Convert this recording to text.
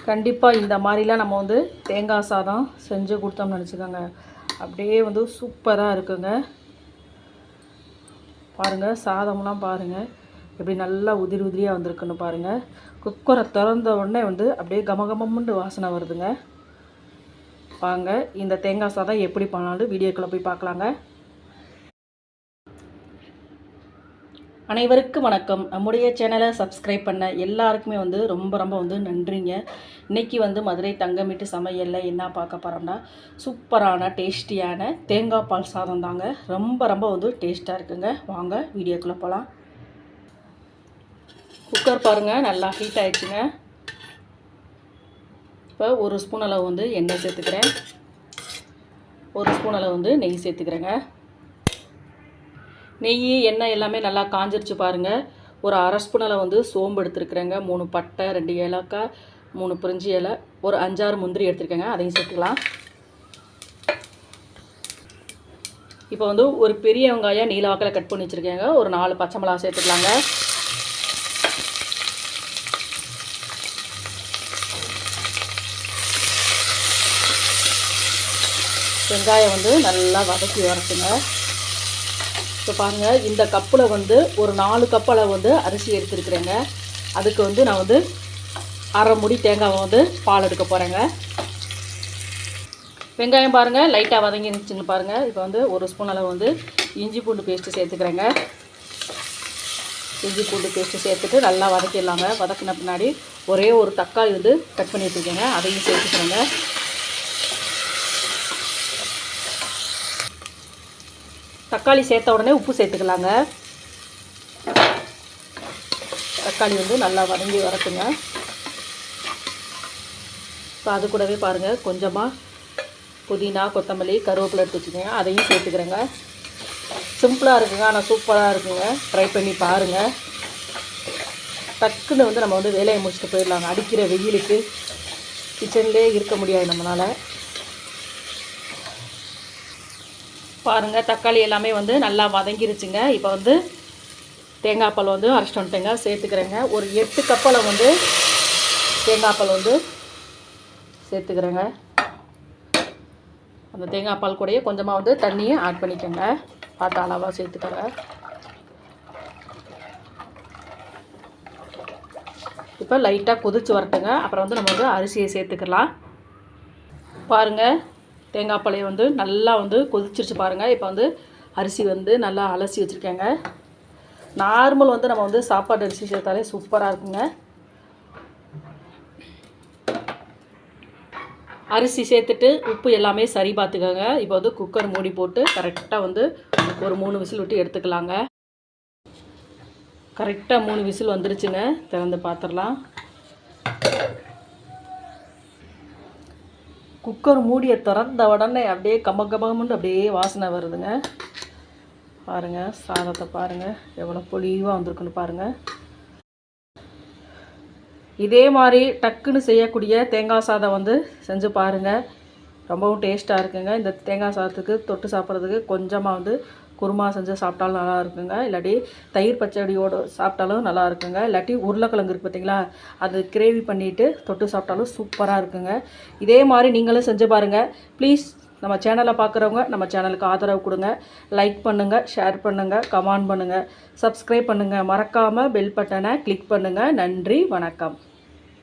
கண்டிப்பாக இந்த மாதிரிலாம் நம்ம வந்து தேங்காய் சாதம் செஞ்சு கொடுத்தோம்னு நினச்சிக்கோங்க, அப்படியே வந்து சூப்பராக இருக்குங்க. பாருங்கள், சாதம்லாம் பாருங்கள் எப்படி நல்லா உதிரி உதிரியாக வந்திருக்குன்னு பாருங்கள். குக்கரை திறந்த உடனே வந்து அப்படியே கமகமன்னு வாசனை வருதுங்க. வாங்க இந்த தேங்காய் சாதம் எப்படி பண்ணாலும் வீடியோக்குள்ளே போய் பார்க்கலாங்க. அனைவருக்கும் வணக்கம். நம்முடைய சேனலை சப்ஸ்கிரைப் பண்ண எல்லாருக்குமே வந்து ரொம்ப வந்து நன்றிங்க. இன்றைக்கி வந்து மதுரை தங்கமிட்டு சமையலில் என்ன பார்க்க போகிறோம்னா, சூப்பரான டேஸ்டியான தேங்காய் பால் சாதம் தாங்க. ரொம்ப வந்து டேஸ்ட்டாக இருக்குங்க. வாங்க வீடியோக்குள்ளே போகலாம். குக்கர் பாருங்கள் நல்லா ஹீட் ஆகிடுச்சுங்க. இப்போ ஒரு ஸ்பூன் அளவு வந்து எண்ணெய் சேர்த்துக்கிறேன், ஒரு ஸ்பூன் அளவு வந்து நெய் சேர்த்துக்கிறேங்க. நெய் எண்ணெய் எல்லாமே நல்லா காஞ்சிருச்சு பாருங்கள். ஒரு அரை ஸ்பூன் அளவு வந்து சோம்பு எடுத்துருக்குறேங்க, 3 பட்டை, 2 ஏலக்காய், 3 பிரிஞ்சி இலை, ஒரு 5-6 முந்திரி எடுத்துருக்கேங்க. அதையும் சேர்த்துக்கலாம். இப்போ வந்து ஒரு பெரிய வெங்காயம் நீல வாக்கில் கட் பண்ணி வச்சுருக்கேங்க. ஒரு 4 பச்சை மிளகா சேர்த்துக்கலாங்க. வெங்காயம் வந்து நல்லா வதக்கி வரட்டுங்க. இப்போ பாருங்கள், இந்த கப்பில் வந்து ஒரு 4 கப் அளவு வந்து அரிசி எடுத்துருக்குறேங்க. அதுக்கு வந்து நான் வந்து அரை முடி தேங்காவை வந்து பால் எடுக்க போகிறேங்க. வெங்காயம் பாருங்கள் லைட்டாக வதங்கி இருந்துச்சுன்னு பாருங்கள். இப்போ வந்து ஒரு ஸ்பூன் அளவு வந்து இஞ்சி பூண்டு பேஸ்ட்டு சேர்த்துக்கிறேங்க. இஞ்சி பூண்டு பேஸ்ட்டு சேர்த்துட்டு நல்லா வதக்கிடலாங்க. வதக்கின பின்னாடி ஒரே ஒரு தக்காளி வந்து கட் பண்ணி வச்சுருக்கேங்க, அதையும் சேர்த்துக்கிறேங்க. தக்காளி சேர்த்த உடனே உப்பு சேர்த்துக்கலாங்க. தக்காளி வந்து நல்லா வதங்கி வரட்டுங்க. இப்போ அது கூடவே பாருங்கள் கொஞ்சமாக புதினா, கொத்தமல்லி, கருவேப்பிலை எடுத்து வச்சுக்கோங்க, அதையும் சேர்த்துக்கிறேங்க. சிம்பிளாக இருக்குங்க, ஆனால் சூப்பராக இருக்குங்க. ட்ரை பண்ணி பாருங்கள். டக்குன்னு வந்து நம்ம வந்து வேலையை முடிச்சுட்டு போயிடலாங்க. அடிக்கிற வெயிலுக்கு கிச்சன்லேயே இருக்க முடியாது நம்மளால். பாருங்கள், தக்காளி எல்லாமே வந்து நல்லா வதங்கிருச்சுங்க. இப்போ வந்து தேங்காய் பால் வந்து அரைச்சிட்டு வந்துட்டேங்க, சேர்த்துக்கிறேங்க. ஒரு 8 கப்பளவு வந்து தேங்காய் பால் வந்து சேர்த்துக்கிறேங்க. அந்த தேங்காய் பால் கூடயே கொஞ்சமாக வந்து தண்ணியை ஆட் பண்ணிக்கோங்க, பார்த்து அளவாக சேர்த்துக்கோங்க. இப்போ லைட்டாக கொதிச்சு வரட்டுங்க. அப்புறம் வந்து நம்ம வந்து அரிசியை சேர்த்துக்கலாம். பாருங்கள், தேங்காய் பாலையை வந்து நல்லா வந்து கொதிச்சிருச்சு பாருங்கள். இப்போ வந்து அரிசி வந்து நல்லா அலசி வச்சுருக்கேங்க. நார்மல் வந்து நம்ம வந்து சாப்பாடு அரிசி சேர்த்தாலே சூப்பராக இருக்குங்க. அரிசி சேர்த்துட்டு உப்பு எல்லாமே சரி பார்த்துக்கோங்க. இப்போ வந்து குக்கர் மூடி போட்டு கரெக்டாக வந்து ஒரு 3 விசில் விட்டு எடுத்துக்கலாங்க. கரெக்டாக 3 விசில் வந்துருச்சுங்க. திறந்து பார்த்துடலாம். குக்கர் மூடியை திறந்த உடனே அப்படியே கமகமன்னு அப்படியே வாசனை வருதுங்க. பாருங்கள், சாதத்தை பாருங்கள் எவ்வளோ பொலிவாக வந்திருக்குன்னு பாருங்கள். இதே மாதிரி டக்குன்னு செய்யக்கூடிய தேங்காய் சாதம் வந்து செஞ்சு பாருங்கள். ரொம்பவும் டேஸ்ட்டாக இருக்குங்க. இந்த தேங்காய் சாதத்துக்கு தொட்டு சாப்பிட்றதுக்கு கொஞ்சமாக வந்து குருமா செஞ்சு சாப்பிட்டாலும் நல்லா இருக்குங்க. இல்லாட்டி தயிர் பச்சடியோடு சாப்பிட்டாலும் நல்லா இருக்குங்க. இல்லாட்டி உருளைக்கிழங்கு இருக்குது பார்த்தீங்களா, அது கிரேவி பண்ணிவிட்டு தொட்டு சாப்பிட்டாலும் சூப்பராக இருக்குங்க. இதே மாதிரி நீங்களும் செஞ்சு பாருங்கள். ப்ளீஸ் நம்ம சேனலை பார்க்குறவங்க நம்ம சேனலுக்கு ஆதரவு கொடுங்க. லைக் பண்ணுங்கள், ஷேர் பண்ணுங்கள், கமெண்ட் பண்ணுங்கள், சப்ஸ்கிரைப் பண்ணுங்கள். மறக்காமல் பெல் பட்டனை கிளிக் பண்ணுங்கள். நன்றி, வணக்கம்.